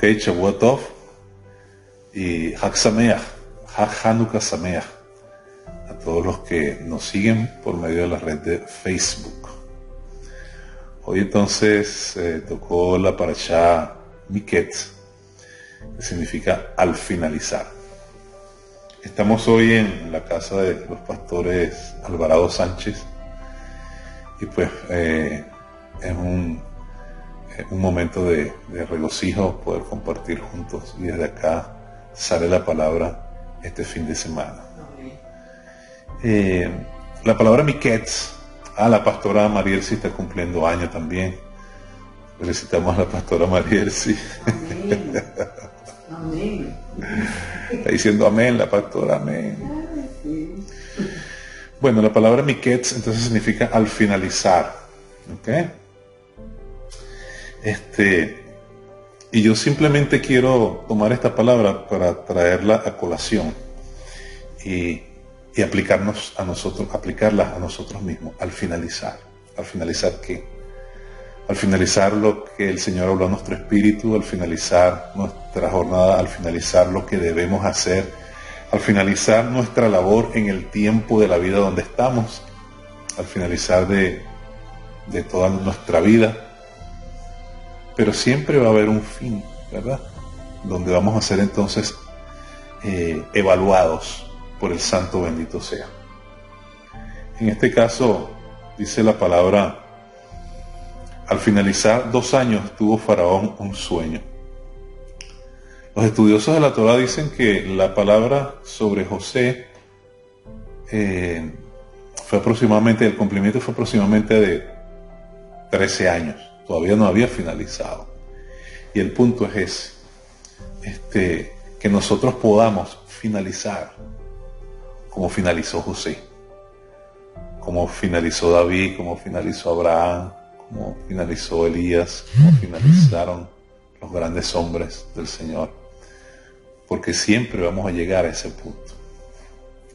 Yochepet Shavuot Tov y Hag Sameach, Hag Hanukkah Sameach, a todos los que nos siguen por medio de la red de Facebook. Hoy entonces tocó la parashá Miketz, que significa al finalizar. Estamos hoy en la casa de los pastores Alvarado Sánchez y pues es un momento de regocijo poder compartir juntos, y desde acá sale la palabra este fin de semana. La palabra Miketz, la pastora Marielsi está cumpliendo año también. Felicitamos a la pastora Marielsi. Amén. Amén. Está diciendo amén la pastora, amén. Sí. Bueno, la palabra Miketz entonces significa al finalizar, ¿ok? Y yo simplemente quiero tomar esta palabra para traerla a colación y aplicarla a nosotros mismos al finalizar. ¿Al finalizar qué? Al finalizar lo que el Señor habló a nuestro espíritu, al finalizar nuestra jornada, al finalizar lo que debemos hacer, al finalizar nuestra labor en el tiempo de la vida donde estamos, al finalizar de toda nuestra vida. Pero siempre va a haber un fin, ¿verdad? Donde vamos a ser entonces evaluados por el Santo bendito sea. En este caso, dice la palabra, al finalizar 2 años tuvo Faraón un sueño. Los estudiosos de la Torá dicen que la palabra sobre José fue aproximadamente, el cumplimiento fue aproximadamente de 13 años. Todavía no había finalizado. Y el punto es ese, que nosotros podamos finalizar como finalizó José, como finalizó David, como finalizó Abraham, como finalizó Elías, como finalizaron los grandes hombres del Señor. Porque siempre vamos a llegar a ese punto.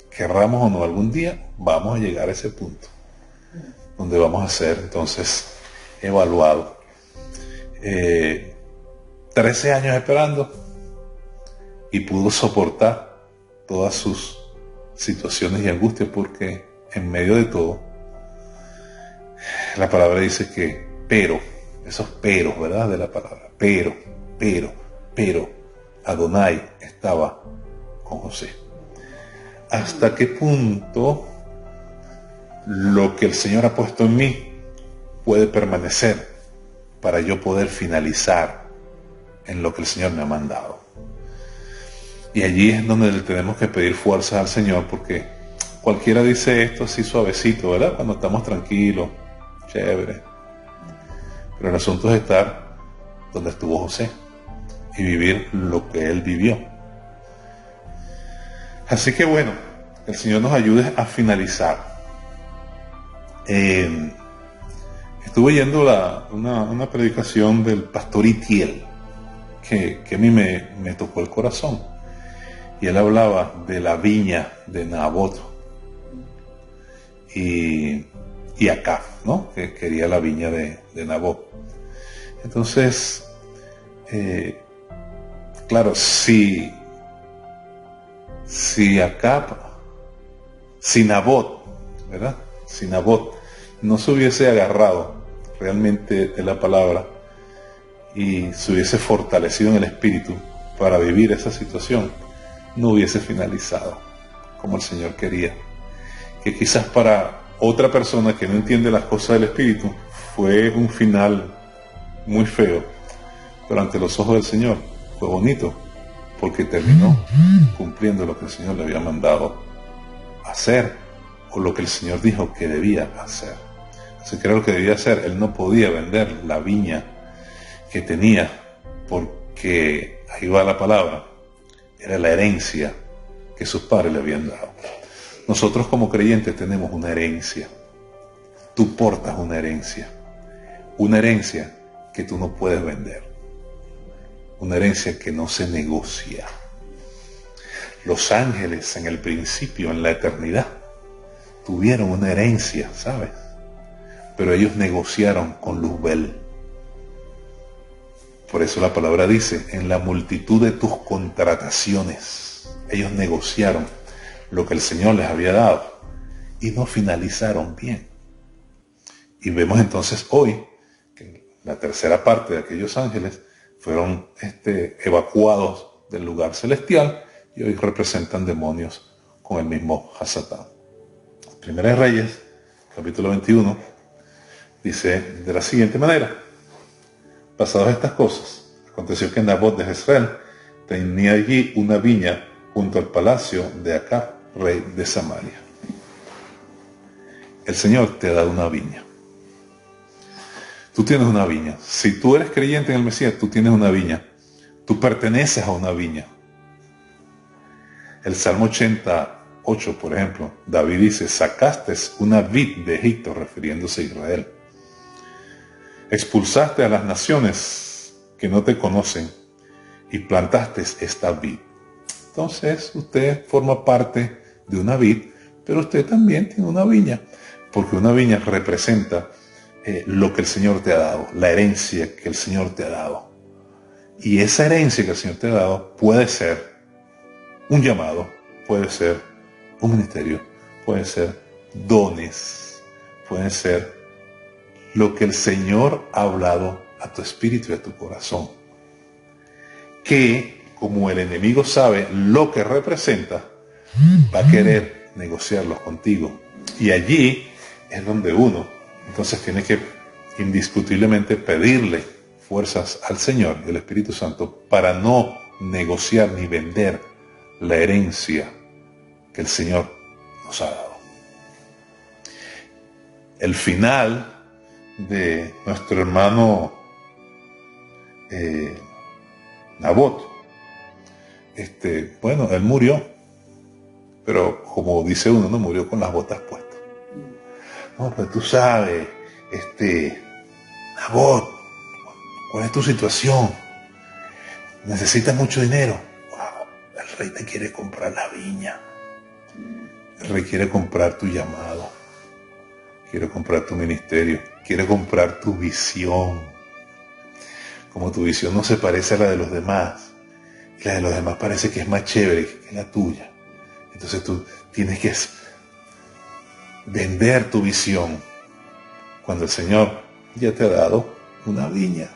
Querramos o no, algún día vamos a llegar a ese punto, donde vamos a ser entonces evaluado. 13 años esperando y pudo soportar todas sus situaciones y angustias, porque en medio de todo la palabra dice que esos peros, ¿verdad? De la palabra, pero Adonai estaba con José. ¿Hasta qué punto lo que el Señor ha puesto en mí puede permanecer para yo poder finalizar en lo que el Señor me ha mandado? Y allí es donde le tenemos que pedir fuerzas al Señor, porque cualquiera dice esto así suavecito, ¿verdad? Cuando estamos tranquilos, chévere. Pero el asunto es estar donde estuvo José y vivir lo que él vivió. Así que bueno, que el Señor nos ayude a finalizar. Estuve yendo una predicación del pastor Itiel que a mí me tocó el corazón, y él hablaba de la viña de Nabot y Acab, ¿no? Que quería la viña de Nabot. Entonces, claro, si Nabot, ¿verdad? Si Nabot no se hubiese agarrado realmente de la palabra y se hubiese fortalecido en el espíritu para vivir esa situación, no hubiese finalizado como el Señor quería. Que quizás para otra persona que no entiende las cosas del espíritu fue un final muy feo, pero ante los ojos del Señor fue bonito, porque terminó cumpliendo lo que el Señor le había mandado hacer, o lo que el Señor dijo que debía hacer. Así que era lo que debía hacer. Él no podía vender la viña que tenía, porque ahí va la palabra, era la herencia que sus padres le habían dado. Nosotros como creyentes tenemos una herencia. Tú portas una herencia que tú no puedes vender, una herencia que no se negocia. Los ángeles en el principio, en la eternidad, tuvieron una herencia, ¿sabes? Pero ellos negociaron con Luzbel, Por eso la palabra dice, en la multitud de tus contrataciones, ellos negociaron lo que el Señor les había dado y no finalizaron bien. Y vemos entonces hoy que la tercera parte de aquellos ángeles fueron evacuados del lugar celestial y hoy representan demonios con el mismo Hasatán. Primera de Reyes, capítulo 21, dice de la siguiente manera: pasadas estas cosas, aconteció que Nabot de Jezreel tenía allí una viña junto al palacio de Acab, rey de Samaria. El Señor te ha dado una viña. Tú tienes una viña. Si tú eres creyente en el Mesías, tú tienes una viña. Tú perteneces a una viña. El Salmo 88, por ejemplo, David dice, sacaste una vid de Egipto, refiriéndose a Israel. Expulsaste a las naciones que no te conocen y plantaste esta vid. Entonces usted forma parte de una vid, pero usted también tiene una viña, porque una viña representa lo que el Señor te ha dado, la herencia que el Señor te ha dado. Y esa herencia que el Señor te ha dado puede ser un llamado, puede ser un ministerio, puede ser dones, puede ser lo que el Señor ha hablado a tu espíritu y a tu corazón. Que, como el enemigo sabe lo que representa, va a querer negociarlos contigo. Y allí es donde uno, entonces, tiene que indiscutiblemente pedirle fuerzas al Señor y al Espíritu Santo para no negociar ni vender la herencia que el Señor nos ha dado. El final de nuestro hermano Nabot, bueno, él murió, pero como dice uno, no murió con las botas puestas. No, pero tú sabes, Nabot, ¿cuál es tu situación? ¿Necesitas mucho dinero? Wow, el rey te quiere comprar la viña. El rey quiere comprar tu llamado. Quiere comprar tu ministerio. Quiere comprar tu visión. Como tu visión no se parece a la de los demás, y la de los demás parece que es más chévere que la tuya. Entonces tú tienes que vender tu visión cuando el Señor ya te ha dado una viña,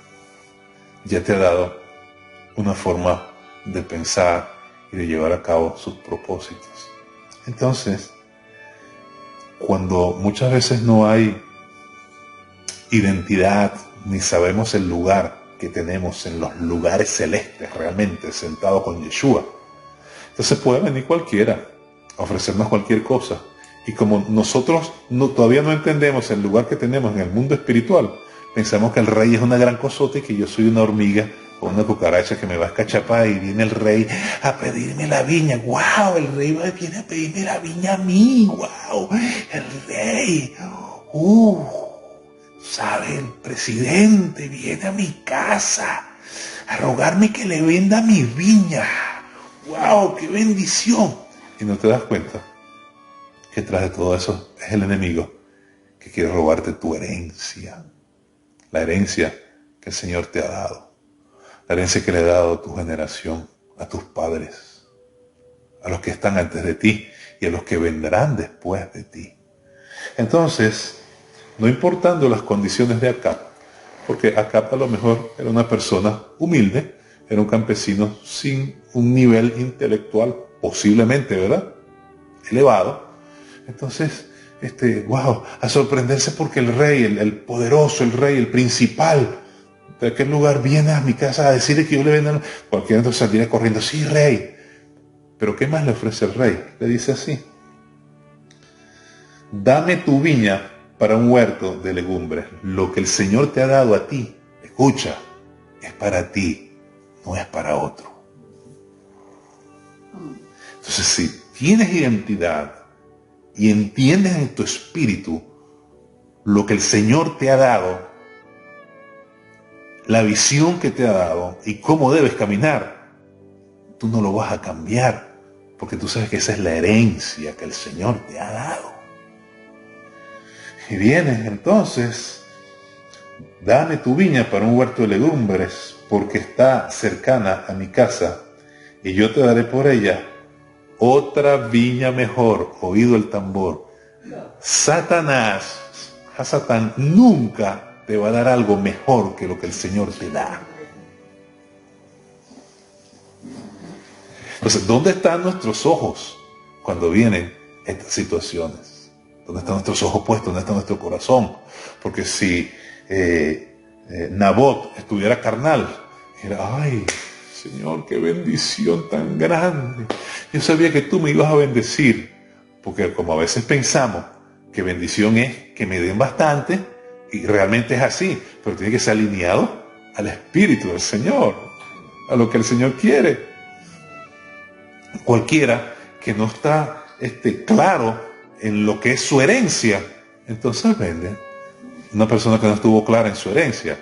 ya te ha dado una forma de pensar y de llevar a cabo sus propósitos. Entonces, cuando muchas veces no hay identidad ni sabemos el lugar que tenemos en los lugares celestes realmente sentado con Yeshua, entonces puede venir cualquiera a ofrecernos cualquier cosa. Y como nosotros todavía no entendemos el lugar que tenemos en el mundo espiritual, pensamos que el rey es una gran cosota y que yo soy una hormiga o una cucaracha que me va a escachapar y viene el rey a pedirme la viña. ¡Wow! El rey viene a pedirme la viña a mí. ¡Wow! El rey. ¿Sabe? El presidente viene a mi casa a rogarme que le venda mi viña. ¡Wow! ¡Qué bendición! Y no te das cuenta que tras de todo eso es el enemigo que quiere robarte tu herencia. La herencia que el Señor te ha dado. La herencia que le ha dado a tu generación, a tus padres, a los que están antes de ti y a los que vendrán después de ti. Entonces, no importando las condiciones de Acab, porque Acab a lo mejor era una persona humilde, era un campesino sin un nivel intelectual posiblemente, ¿verdad?, elevado. Entonces, wow, a sorprenderse porque el rey, el poderoso, el rey, el principal de aquel lugar viene a mi casa a decirle que yo le venda. Cualquiera entonces saldría corriendo, sí, rey. Pero ¿qué más le ofrece el rey? Le dice así: dame tu viña para un huerto de legumbres. Lo que el Señor te ha dado a ti, escucha, es para ti, no es para otro. Entonces, si tienes identidad y entiendes en tu espíritu lo que el Señor te ha dado, la visión que te ha dado y cómo debes caminar, tú no lo vas a cambiar, porque tú sabes que esa es la herencia que el Señor te ha dado. Y vienes entonces, dame tu viña para un huerto de legumbres, porque está cercana a mi casa, y yo te daré por ella otra viña mejor. Oído el tambor. Satanás, Hasatán, nunca te va a dar algo mejor que lo que el Señor te da. Entonces, ¿dónde están nuestros ojos cuando vienen estas situaciones? ¿Dónde están nuestros ojos puestos? ¿Dónde está nuestro corazón? Porque si Nabot estuviera carnal, era, ay, Señor, qué bendición tan grande. Yo sabía que tú me ibas a bendecir, porque como a veces pensamos que bendición es que me den bastante, y realmente es así, pero tiene que ser alineado al Espíritu del Señor, a lo que el Señor quiere. Cualquiera que no está claro en lo que es su herencia, entonces vende. Una persona que no estuvo clara en su herencia.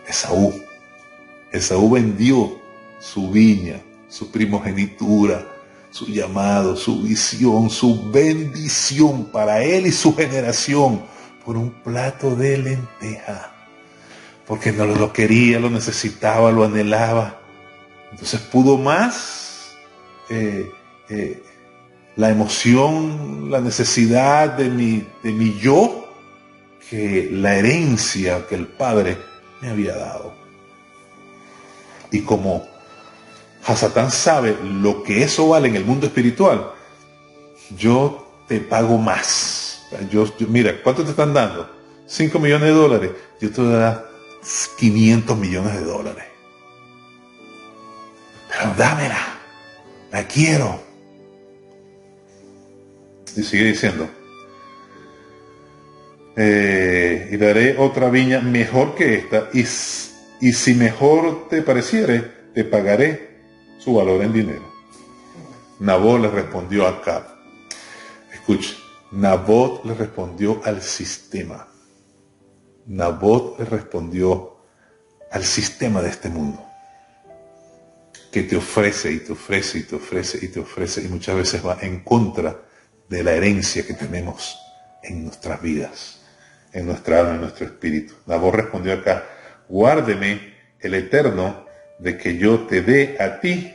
Esaú vendió su viña, su primogenitura, su llamado, su visión, su bendición para él y su generación por un plato de lenteja. Porque no lo quería, lo necesitaba, lo anhelaba. Entonces pudo más la emoción, la necesidad de mi yo, que la herencia que el Padre me había dado. Y como Hasatán sabe lo que eso vale en el mundo espiritual, yo te pago más. Mira, ¿cuánto te están dando? $5 millones. Yo te voy a dar $500 millones. Pero dámela, la quiero. Y sigue diciendo, y daré otra viña mejor que esta, y si mejor te pareciere, te pagaré su valor en dinero. Nabot le respondió a Acab. Escuche, Nabot le respondió al sistema. Nabot le respondió al sistema de este mundo, que te ofrece y te ofrece y te ofrece y te ofrece, y muchas veces va en contra de la herencia que tenemos en nuestras vidas, en nuestra alma, en nuestro espíritu. Nabot respondió acá, guárdeme el Eterno de que yo te dé a ti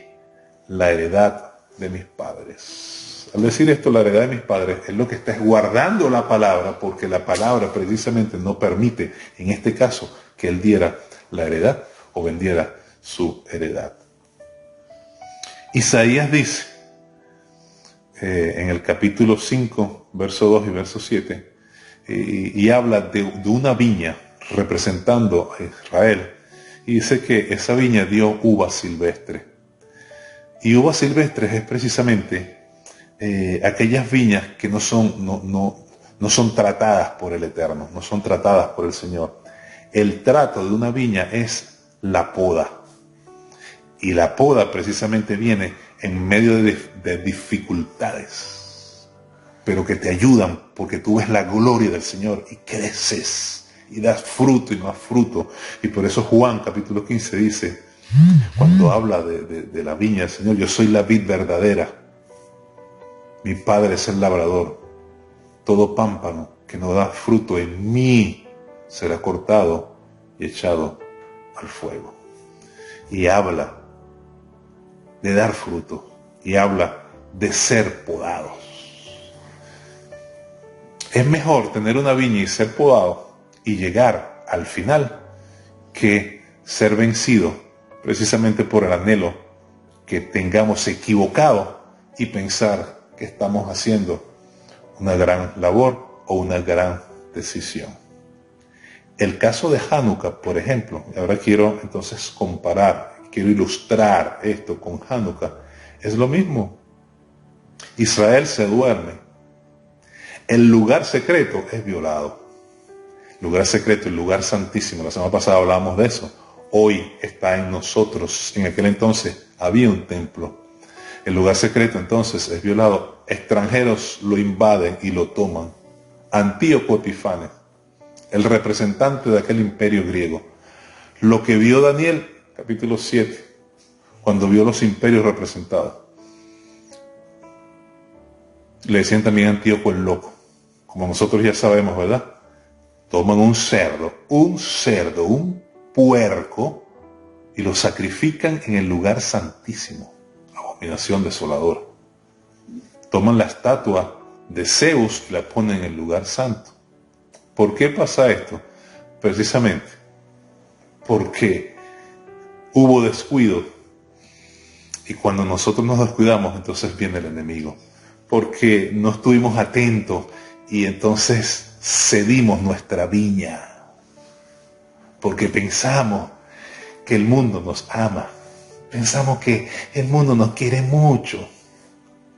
la heredad de mis padres. Al decir esto, la heredad de mis padres, es lo que está guardando la palabra, porque la palabra precisamente no permite, en este caso, que él diera la heredad o vendiera su heredad. Isaías dice, en el capítulo 5, verso 2 y verso 7, y habla de una viña representando a Israel, y dice que esa viña dio uvas silvestres. Y uvas silvestres es precisamente aquellas viñas que no son tratadas por el Eterno, no son tratadas por el Señor. El trato de una viña es la poda. Y la poda precisamente viene en medio de dificultades, pero que te ayudan porque tú ves la gloria del Señor y creces y das fruto y más fruto. Y por eso Juan capítulo 15 dice, cuando habla de la viña del Señor, yo soy la vid verdadera, mi Padre es el labrador, todo pámpano que no da fruto en mí será cortado y echado al fuego. Y habla de dar fruto y habla de ser podados. Es mejor tener una viña y ser podado y llegar al final que ser vencido precisamente por el anhelo que tengamos equivocado y pensar que estamos haciendo una gran labor o una gran decisión. El caso de Hanukkah, por ejemplo, ahora quiero entonces comparar, quiero ilustrar esto con Hanukkah, es lo mismo. Israel se duerme. El lugar secreto es violado. El lugar secreto, el lugar santísimo, la semana pasada hablábamos de eso. Hoy está en nosotros. En aquel entonces había un templo. El lugar secreto entonces es violado. Extranjeros lo invaden y lo toman. Antíoco Epifanes, el representante de aquel imperio griego. Lo que vio Daniel, capítulo 7, cuando vio los imperios representados. Le decían también Antíoco el loco. Como nosotros ya sabemos, ¿verdad? Toman un cerdo, un puerco y lo sacrifican en el lugar santísimo. Abominación desoladora. Toman la estatua de Zeus y la ponen en el lugar santo. ¿Por qué pasa esto? Precisamente porque hubo descuido, y cuando nosotros nos descuidamos, entonces viene el enemigo, porque no estuvimos atentos y entonces cedimos nuestra viña, porque pensamos que el mundo nos ama, pensamos que el mundo nos quiere mucho,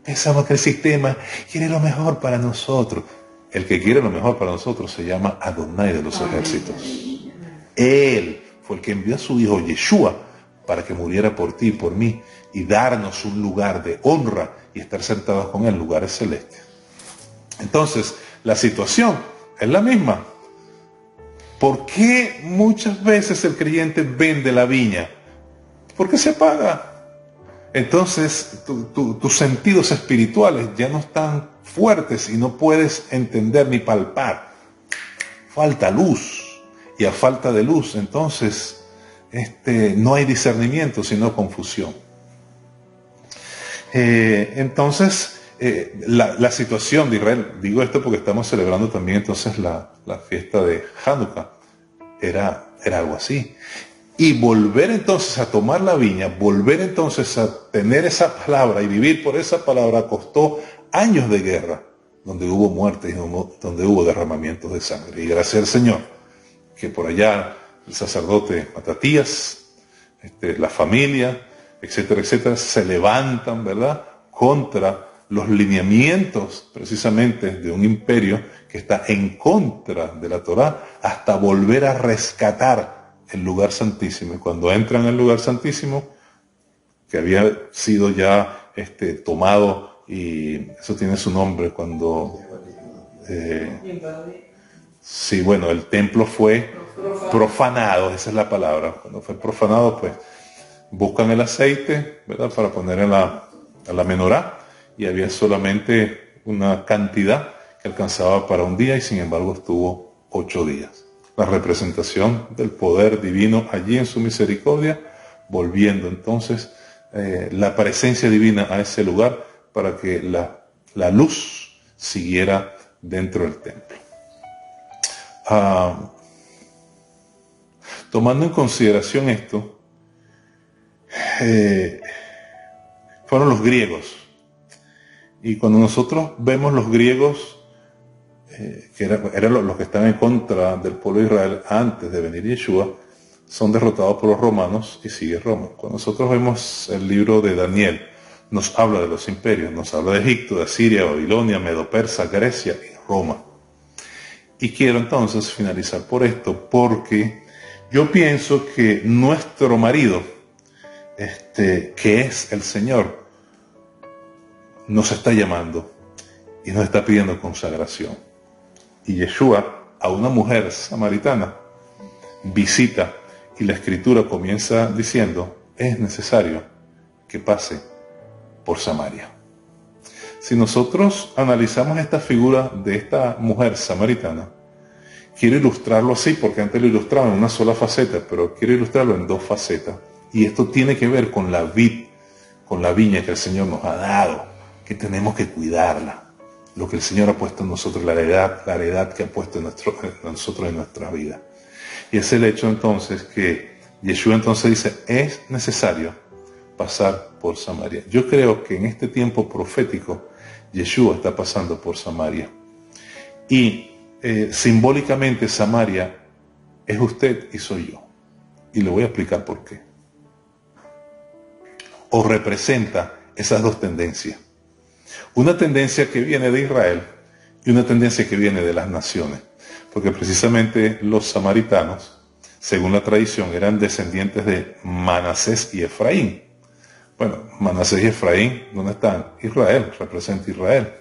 pensamos que el sistema quiere lo mejor para nosotros. El que quiere lo mejor para nosotros se llama Adonai de los ejércitos. Él fue el que envió a su hijo Yeshua para que muriera por ti y por mí y darnos un lugar de honra y estar sentados con él en lugares celestes. Entonces, la situación es la misma. ¿Por qué muchas veces el creyente vende la viña? Porque se paga. Entonces, tus sentidos espirituales ya no están fuertes y no puedes entender ni palpar. Falta luz. Y a falta de luz, entonces, no hay discernimiento, sino confusión. Entonces, la situación de Israel, digo esto porque estamos celebrando también entonces la fiesta de Hanukkah, era algo así. Y volver entonces a tomar la viña, volver entonces a tener esa palabra y vivir por esa palabra costó años de guerra, donde hubo muertes y donde hubo derramamientos de sangre. Y gracias al Señor, que por allá el sacerdote Matatías, la familia, etcétera, etcétera, se levantan, ¿verdad?, contra los lineamientos precisamente de un imperio que está en contra de la Torá, hasta volver a rescatar el lugar santísimo. Y cuando entran al lugar santísimo, que había sido ya tomado, y eso tiene su nombre, cuando sí, bueno, el templo fue profanado, esa es la palabra. Cuando fue profanado, pues buscan el aceite, ¿verdad?, para poner a la menorá, y había solamente una cantidad que alcanzaba para un día, y sin embargo estuvo 8 días. La representación del poder divino allí en su misericordia, volviendo entonces la presencia divina a ese lugar para que la luz siguiera dentro del templo. Tomando en consideración esto, fueron los griegos. Y cuando nosotros vemos los griegos, que eran los que estaban en contra del pueblo de Israel antes de venir Yeshua, son derrotados por los romanos y sigue Roma. Cuando nosotros vemos el libro de Daniel, nos habla de los imperios, nos habla de Egipto, de Asiria, Babilonia, Medo-Persa, Grecia y Roma. Y quiero entonces finalizar por esto, porque yo pienso que nuestro marido, que es el Señor, nos está llamando y nos está pidiendo consagración. Y Yeshua a una mujer samaritana visita, y la escritura comienza diciendo, es necesario que pase por Samaria. Si nosotros analizamos esta figura de esta mujer samaritana, quiero ilustrarlo así, porque antes lo ilustraba en una sola faceta, pero quiero ilustrarlo en 2 facetas. Y esto tiene que ver con la vid, con la viña que el Señor nos ha dado, que tenemos que cuidarla. Lo que el Señor ha puesto en nosotros, la heredad que ha puesto en nosotros en nuestra vida. Y es el hecho entonces que Yeshua entonces dice, es necesario pasar por Samaria. Yo creo que en este tiempo profético, Yeshua está pasando por Samaria. Y simbólicamente Samaria es usted y soy yo. Y le voy a explicar por qué. O representa esas 2 tendencias. Una tendencia que viene de Israel y una tendencia que viene de las naciones. Porque precisamente los samaritanos, según la tradición, eran descendientes de Manasés y Efraín. Bueno, Manasés y Efraín, ¿dónde están? Israel, representa Israel.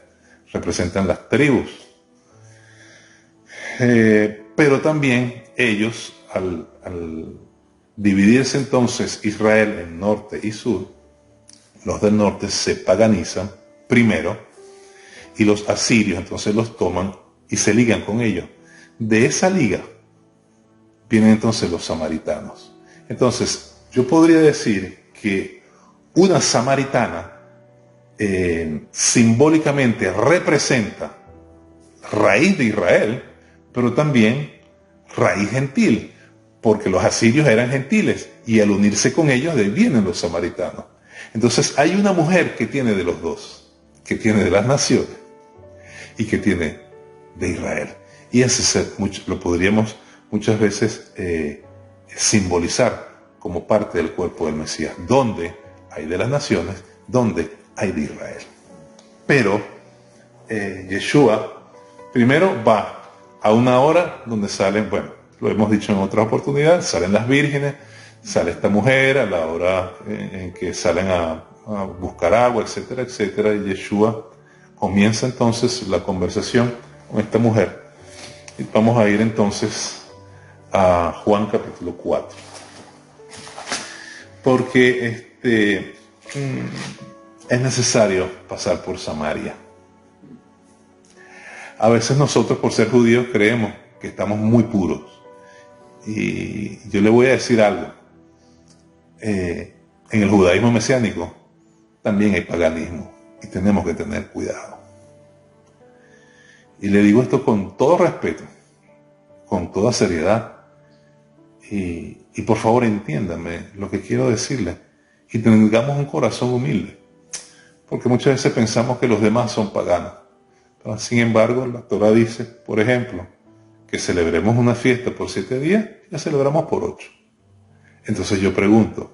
Representan las tribus. Pero también ellos, al dividirse entonces Israel en norte y sur, los del norte se paganizan primero y los asirios entonces los toman y se ligan con ellos. De esa liga vienen entonces los samaritanos. Entonces, yo podría decir que una samaritana simbólicamente representa raíz de Israel, pero también raíz gentil, porque los asirios eran gentiles y al unirse con ellos de ahí vienen los samaritanos. Entonces hay una mujer que tiene de los dos, que tiene de las naciones y que tiene de Israel. Y ese lo podríamos muchas veces simbolizar como parte del cuerpo del Mesías, donde hay de las naciones, donde hay de Israel. Pero Yeshua primero va a una hora donde salen, bueno, lo hemos dicho en otras oportunidades, salen las vírgenes, sale esta mujer a la hora en que salen a buscar agua, etcétera, etcétera, y Yeshua comienza entonces la conversación con esta mujer. Y vamos a ir entonces a Juan capítulo 4. Porque es necesario pasar por Samaria. A veces nosotros, por ser judíos, creemos que estamos muy puros. Y yo le voy a decir algo. En el judaísmo mesiánico también hay paganismo y tenemos que tener cuidado. Y le digo esto con todo respeto, con toda seriedad. Y por favor entiéndame lo que quiero decirle y tengamos un corazón humilde. Porque muchas veces pensamos que los demás son paganos. Pero, sin embargo, la Torah dice, por ejemplo, que celebremos una fiesta por 7 días y la celebramos por 8. Entonces yo pregunto,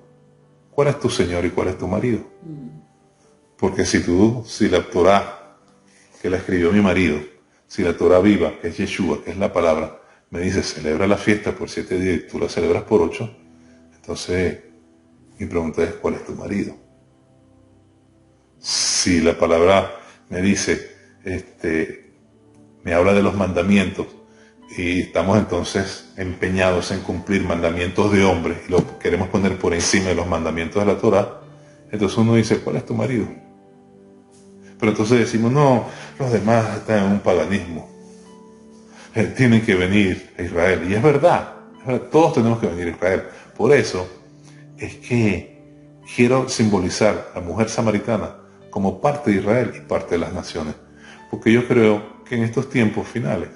¿cuál es tu Señor y cuál es tu marido? Porque si la Torah que la escribió mi marido, si la Torah viva, que es Yeshua, que es la palabra, me dice celebra la fiesta por 7 días y tú la celebras por 8, entonces mi pregunta es, ¿cuál es tu marido? Si la palabra me dice, me habla de los mandamientos y estamos entonces empeñados en cumplir mandamientos de hombres y lo queremos poner por encima de los mandamientos de la Torah, entonces uno dice, ¿cuál es tu marido? Pero entonces decimos, no, los demás están en un paganismo, tienen que venir a Israel. Y es verdad, todos tenemos que venir a Israel. Por eso es que quiero simbolizar a la mujer samaritana como parte de Israel y parte de las naciones. Porque yo creo que en estos tiempos finales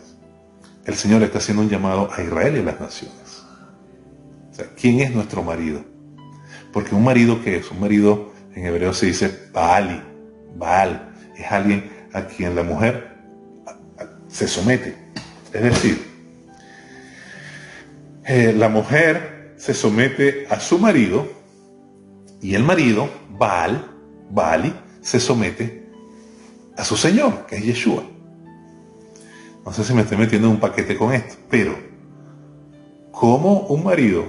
el Señor está haciendo un llamado a Israel y a las naciones. O sea, ¿quién es nuestro marido? Porque un marido, ¿qué es? Un marido en hebreo se dice Baali. Baal es alguien a quien la mujer se somete. Es decir, la mujer se somete a su marido y el marido, Baali, se somete a su Señor, que es Yeshua. No sé si me estoy metiendo en un paquete con esto, pero ¿cómo un marido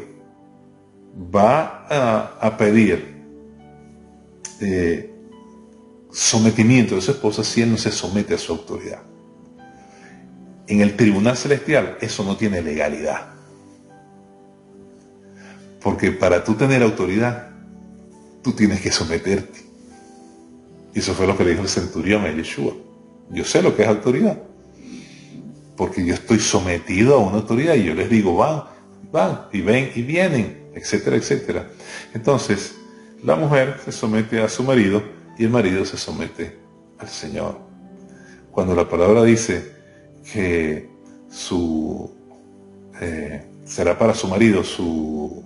va a pedir sometimiento de su esposa si él no se somete a su autoridad? En el tribunal celestial eso no tiene legalidad. Porque para tú tener autoridad, tú tienes que someterte. Y eso fue lo que le dijo el centurión a Yeshua. Yo sé lo que es autoridad. Porque yo estoy sometido a una autoridad y yo les digo, van, y ven y vienen, etcétera, etcétera. Entonces, la mujer se somete a su marido y el marido se somete al Señor. Cuando la palabra dice que será para su marido su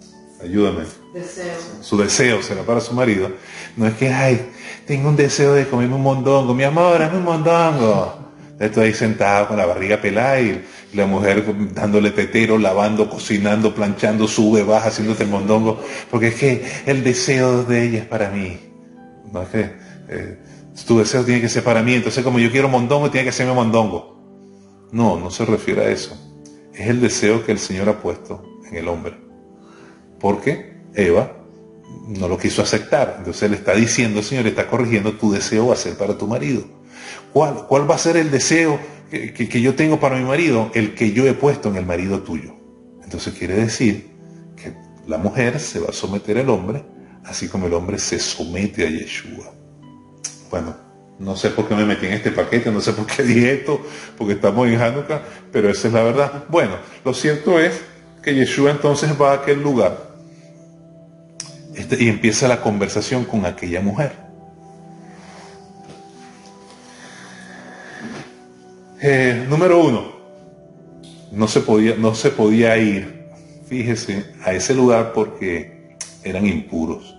deseo será para su marido, no es que, tengo un deseo de comerme un mondongo, mi amor, hazme un mondongo. Estoy ahí sentado con la barriga pelada y la mujer dándole tetero, lavando, cocinando, planchando, sube, baja, haciéndote el mondongo, porque es que el deseo de ella es para mí. No es que tu deseo tiene que ser para mí, entonces como yo quiero mondongo, tiene que serme mondongo. No se refiere a eso. Es el deseo que el Señor ha puesto en el hombre. Porque Eva no lo quiso aceptar. Entonces le está diciendo, el Señor le está corrigiendo, tu deseo va a ser para tu marido. ¿Cuál va a ser el deseo que yo tengo para mi marido? El que yo he puesto en el marido tuyo. Entonces quiere decir que la mujer se va a someter al hombre, así como el hombre se somete a Yeshua. Bueno, no sé por qué me metí en este paquete, no sé por qué dije esto, porque estamos en Hanukkah, pero esa es la verdad. Bueno, lo cierto es que Yeshua entonces va a aquel lugar y empieza la conversación con aquella mujer. Número 1, no se podía ir, fíjese, a ese lugar porque eran impuros.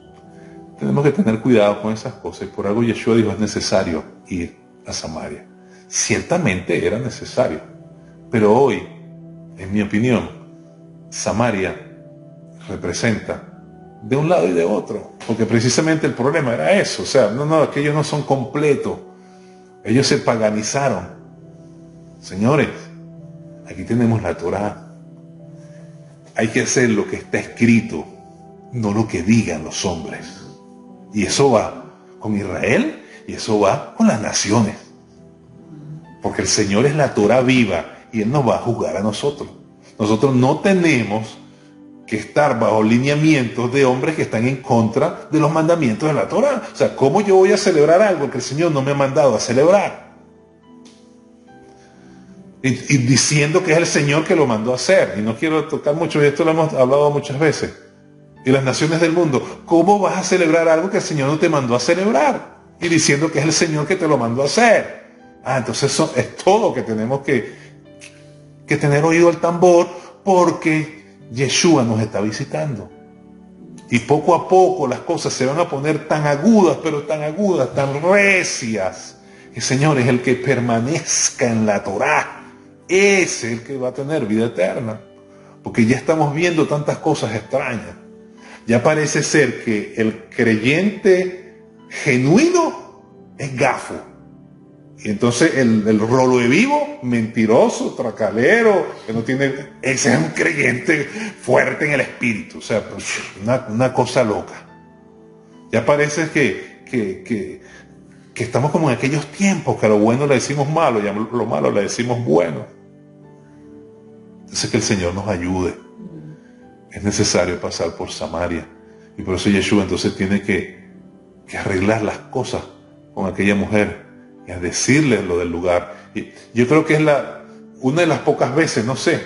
Tenemos que tener cuidado con esas cosas, y por algo Yeshua dijo: es necesario ir a Samaria. Ciertamente era necesario, pero hoy, en mi opinión, Samaria representa de un lado y de otro, porque precisamente el problema era eso. O sea, que ellos no son completos, ellos se paganizaron. Señores, aquí tenemos la Torá. Hay que hacer lo que está escrito, no lo que digan los hombres. Y eso va con Israel y eso va con las naciones, porque el Señor es la Torá viva y Él nos va a juzgar a nosotros. Nosotros no tenemos que estar bajo lineamientos de hombres que están en contra de los mandamientos de la Torá. O sea, ¿cómo yo voy a celebrar algo que el Señor no me ha mandado a celebrar? Y diciendo que es el Señor que lo mandó a hacer. Y no quiero tocar mucho, y esto lo hemos hablado muchas veces. Y las naciones del mundo, ¿cómo vas a celebrar algo que el Señor no te mandó a celebrar? Y diciendo que es el Señor que te lo mandó a hacer. Entonces eso es todo, que tenemos que tener oído al tambor, porque Yeshua nos está visitando. Y poco a poco las cosas se van a poner tan agudas, pero tan agudas, tan recias, que, Señor, es el que permanezca en la Torá. Ese es el que va a tener vida eterna. Porque ya estamos viendo tantas cosas extrañas. Ya parece ser que el creyente genuino es gafo. Y entonces el rolo de vivo, mentiroso, tracalero, que no tiene, ese es un creyente fuerte en el espíritu. O sea, pues, una cosa loca. Ya parece que estamos como en aquellos tiempos, que a lo bueno le decimos malo y a lo malo le decimos bueno. Entonces, que el Señor nos ayude. Es necesario pasar por Samaria. Y por eso Yeshua entonces tiene que arreglar las cosas con aquella mujer y a decirle lo del lugar. Y yo creo que es una de las pocas veces, no sé,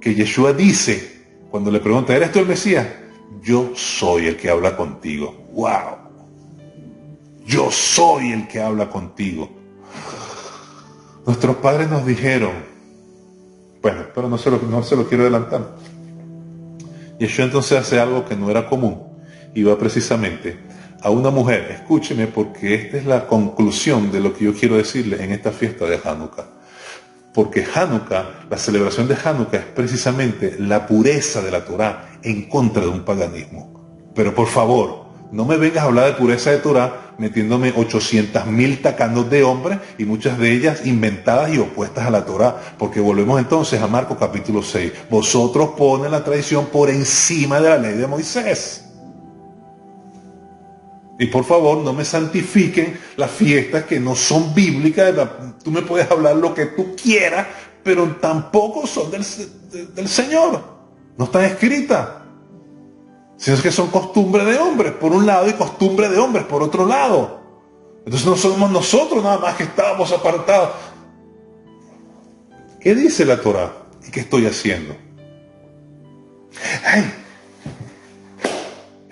que Yeshua dice, cuando le pregunta: ¿eres tú el Mesías? Yo soy el que habla contigo. ¡Wow! Yo soy el que habla contigo. Nuestros padres nos dijeron, bueno, pero no se lo quiero adelantar. Yeshua entonces hace algo que no era común, y va precisamente a una mujer. Escúcheme, porque esta es la conclusión de lo que yo quiero decirle en esta fiesta de Hanukkah. Porque Hanukkah, la celebración de Hanukkah, es precisamente la pureza de la Torá en contra de un paganismo. Pero por favor, no me vengas a hablar de pureza de Torá metiéndome 800.000 tacanos de hombres, y muchas de ellas inventadas y opuestas a la Torá, porque volvemos entonces a Marcos capítulo 6. Vosotros ponen la tradición por encima de la ley de Moisés. Y por favor, no me santifiquen las fiestas que no son bíblicas. Tú me puedes hablar lo que tú quieras, pero tampoco son del Señor. No están escritas. Sino que son costumbre de hombres por un lado y costumbre de hombres por otro lado. Entonces no somos nosotros nada más que estábamos apartados. ¿Qué dice la Torá? ¿Y qué estoy haciendo?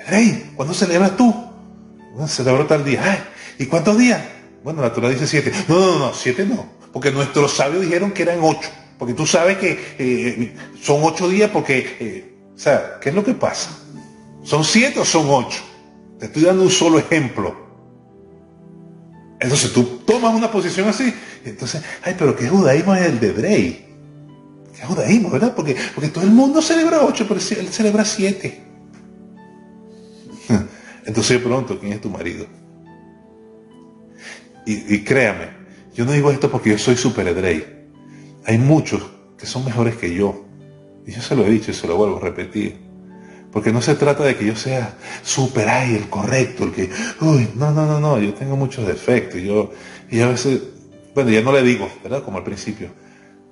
Hey, ¿cuándo celebras tú? Bueno, celebro tal día. ¿Y cuántos días? Bueno, la Torá dice 7. No, 7 no. Porque nuestros sabios dijeron que eran 8. Porque tú sabes que son 8 días porque... o sea, ¿qué es lo que pasa? ¿Son 7 o son 8? Te estoy dando un solo ejemplo. Entonces tú tomas una posición así. Entonces, pero ¿qué judaísmo es el de Drey? ¿Qué judaísmo, verdad? Porque todo el mundo celebra 8, pero él celebra 7. Entonces yo pregunto, ¿quién es tu marido? Y créame, yo no digo esto porque yo soy super Drey. Hay muchos que son mejores que yo. Y yo se lo he dicho y se lo vuelvo a repetir. Porque no se trata de que yo sea súper el correcto, el que, no, yo tengo muchos defectos. Y a veces, bueno, ya no le digo, ¿verdad? Como al principio.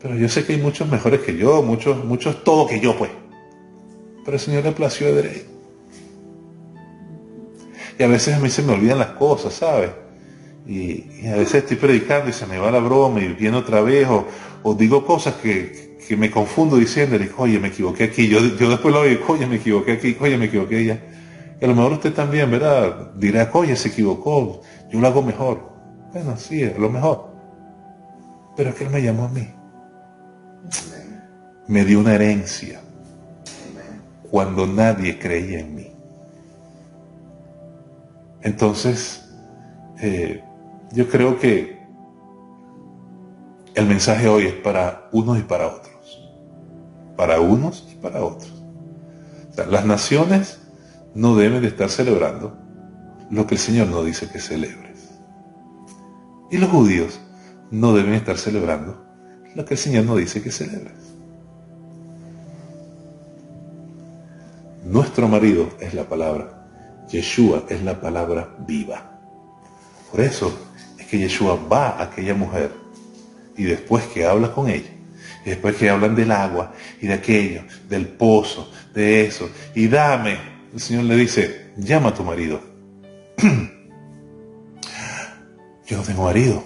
Pero yo sé que hay muchos mejores que yo, muchos todo que yo, pues. Pero el Señor le plació a Drey. Y a veces a mí se me olvidan las cosas, ¿sabes? Y a veces estoy predicando y se me va la broma y viene otra vez, o digo cosas que que me confundo diciéndole, oye, me equivoqué aquí. Yo después lo digo, oye, me equivoqué aquí, oye, me equivoqué allá. Y a lo mejor usted también, ¿verdad? Dirá, oye, se equivocó, yo lo hago mejor. Bueno, sí, es lo mejor. Pero es que Él me llamó a mí. Me dio una herencia cuando nadie creía en mí. Entonces, yo creo que el mensaje hoy es para unos y para otros. Para unos y para otros. O sea, las naciones no deben de estar celebrando lo que el Señor no dice que celebres. Y los judíos no deben estar celebrando lo que el Señor no dice que celebres. Nuestro marido es la palabra. Yeshua es la palabra viva. Por eso es que Yeshua va a aquella mujer y después que habla con ella, y después que hablan del agua y de aquello, del pozo, de eso, y dame, el Señor le dice, llama a tu marido. Yo no tengo marido.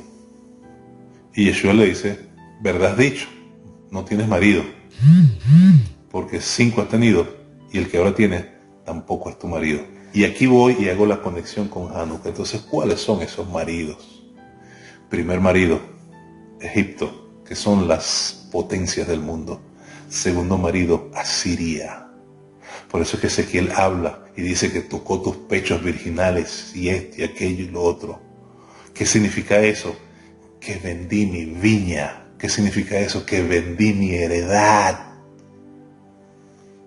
Y Yeshua le dice, verdad has dicho, no tienes marido, porque 5 has tenido y el que ahora tienes tampoco es tu marido. Y aquí voy y hago la conexión con Hanukkah. Entonces, ¿cuáles son esos maridos? Primer marido, Egipto, que son las potencias del mundo. Segundo marido, Asiria. Por eso es que Ezequiel habla y dice que tocó tus pechos virginales y y aquello y lo otro. ¿Qué significa eso? Que vendí mi viña. ¿Qué significa eso? Que vendí mi heredad.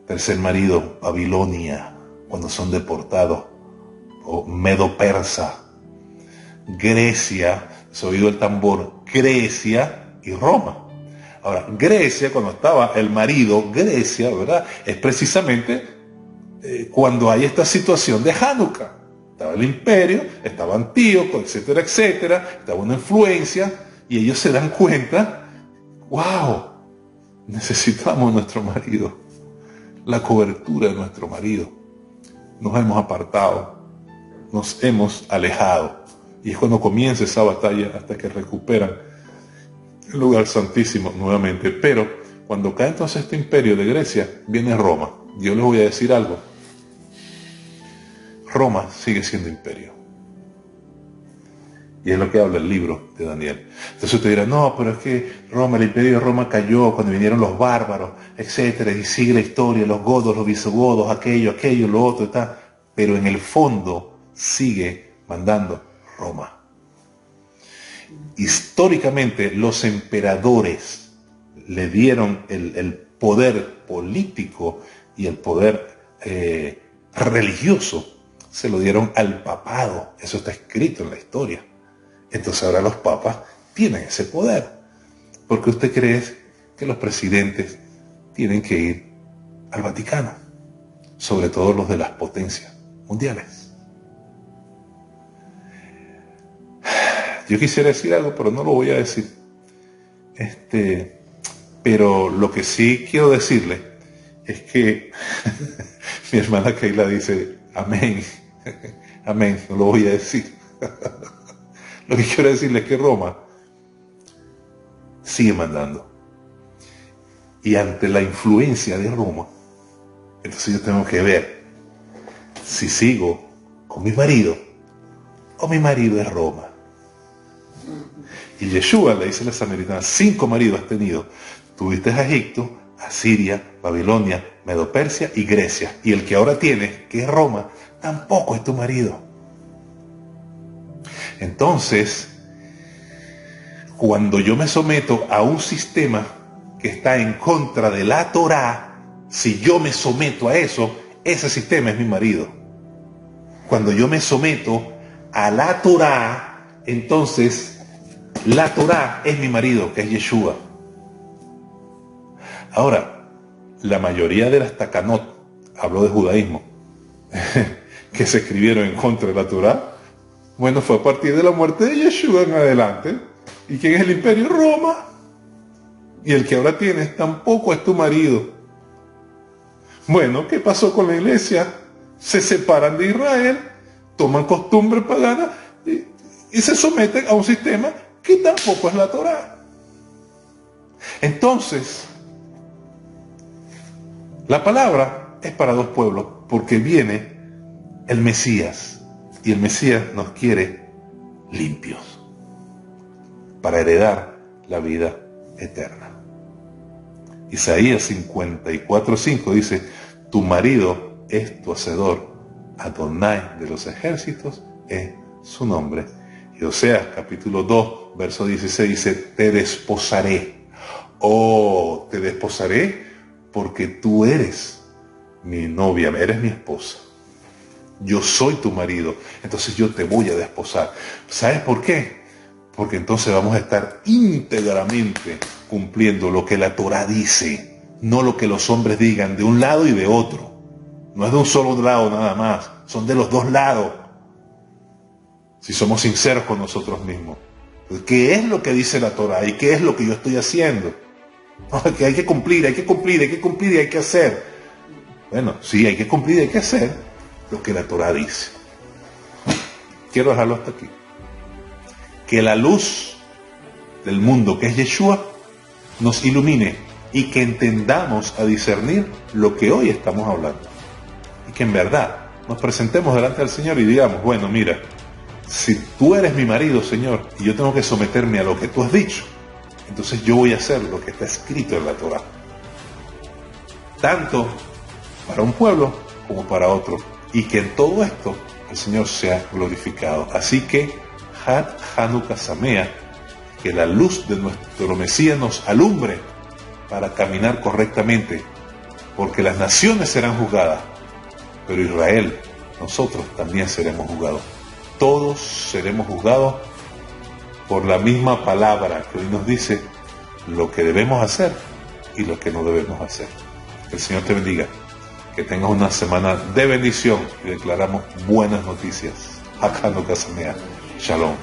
Tercer marido, Babilonia, cuando son deportados, o Medo-Persa. Grecia, se ha oído el tambor, Grecia y Roma. Ahora, Grecia, cuando estaba el marido, Grecia, ¿verdad? Es precisamente cuando hay esta situación de Hanukkah. Estaba el imperio, estaba Antíoco, etcétera, etcétera, estaba una influencia, y ellos se dan cuenta, wow, necesitamos nuestro marido, la cobertura de nuestro marido. Nos hemos apartado, nos hemos alejado, y es cuando comienza esa batalla hasta que recuperan el lugar santísimo nuevamente. Pero cuando cae entonces este imperio de Grecia, viene Roma. Yo les voy a decir algo. Roma sigue siendo imperio. Y es lo que habla el libro de Daniel. Entonces usted dirá, no, pero es que Roma, el imperio de Roma cayó cuando vinieron los bárbaros, etcétera, y sigue la historia, los godos, los visigodos, aquello, lo otro, está. Pero en el fondo sigue mandando Roma. Históricamente los emperadores le dieron el poder político y el poder religioso, se lo dieron al papado. Eso está escrito en la historia. Entonces ahora los papas tienen ese poder. ¿Por qué usted cree que los presidentes tienen que ir al Vaticano? Sobre todo los de las potencias mundiales. Yo quisiera decir algo, pero no lo voy a decir. Pero lo que sí quiero decirle es que mi hermana Keila dice, amén, amén, no lo voy a decir. Lo que quiero decirle es que Roma sigue mandando. Y ante la influencia de Roma, entonces yo tengo que ver si sigo con mi marido o mi marido es Roma. Y Yeshua le dice a la samaritana, 5 maridos has tenido. Tuviste a Egipto, a Siria, Babilonia, Medo-Persia y Grecia. Y el que ahora tienes, que es Roma, tampoco es tu marido. Entonces, cuando yo me someto a un sistema que está en contra de la Torá, si yo me someto a eso, ese sistema es mi marido. Cuando yo me someto a la Torá, entonces la Torá es mi marido, que es Yeshua. Ahora, la mayoría de las takanot, hablo de judaísmo, que se escribieron en contra de la Torá, bueno, fue a partir de la muerte de Yeshua en adelante. ¿Y quién es el imperio? Roma. Y el que ahora tienes tampoco es tu marido. Bueno, ¿qué pasó con la iglesia? Se separan de Israel, toman costumbres paganas y se someten a un sistema que tampoco es la Torá. Entonces, La palabra es para dos pueblos porque viene el Mesías y el Mesías nos quiere limpios para heredar la vida eterna. Isaías 54:5 dice: tu marido es tu hacedor, Adonai de los ejércitos es su nombre. Y Oseas capítulo 2 verso 16 dice: te desposaré. Oh, te desposaré porque tú eres mi novia, eres mi esposa. Yo soy tu marido, entonces yo te voy a desposar. ¿Sabes por qué? Porque entonces vamos a estar íntegramente cumpliendo lo que la Torá dice, no lo que los hombres digan de un lado y de otro. No es de un solo lado nada más, son de los dos lados. Si somos sinceros con nosotros mismos. ¿Qué es lo que dice la Torá y qué es lo que yo estoy haciendo? Que hay que cumplir, hay que cumplir, hay que cumplir y hay que hacer. Bueno, sí, hay que cumplir y hay que hacer lo que la Torá dice. Quiero dejarlo hasta aquí. Que la luz del mundo, que es Yeshua, nos ilumine y que entendamos a discernir lo que hoy estamos hablando. Y que en verdad nos presentemos delante del Señor y digamos: bueno, mira, si tú eres mi marido, Señor, y yo tengo que someterme a lo que tú has dicho, entonces yo voy a hacer lo que está escrito en la Torá. Tanto para un pueblo como para otro. Y que en todo esto el Señor sea glorificado. Así que, Had Hanukkah Samea, que la luz de nuestro Mesías nos alumbre para caminar correctamente, porque las naciones serán juzgadas, pero Israel, nosotros también seremos juzgados. Todos seremos juzgados por la misma palabra que hoy nos dice lo que debemos hacer y lo que no debemos hacer. Que el Señor te bendiga, que tengas una semana de bendición y declaramos buenas noticias. Had Hanukkah Samea. Shalom.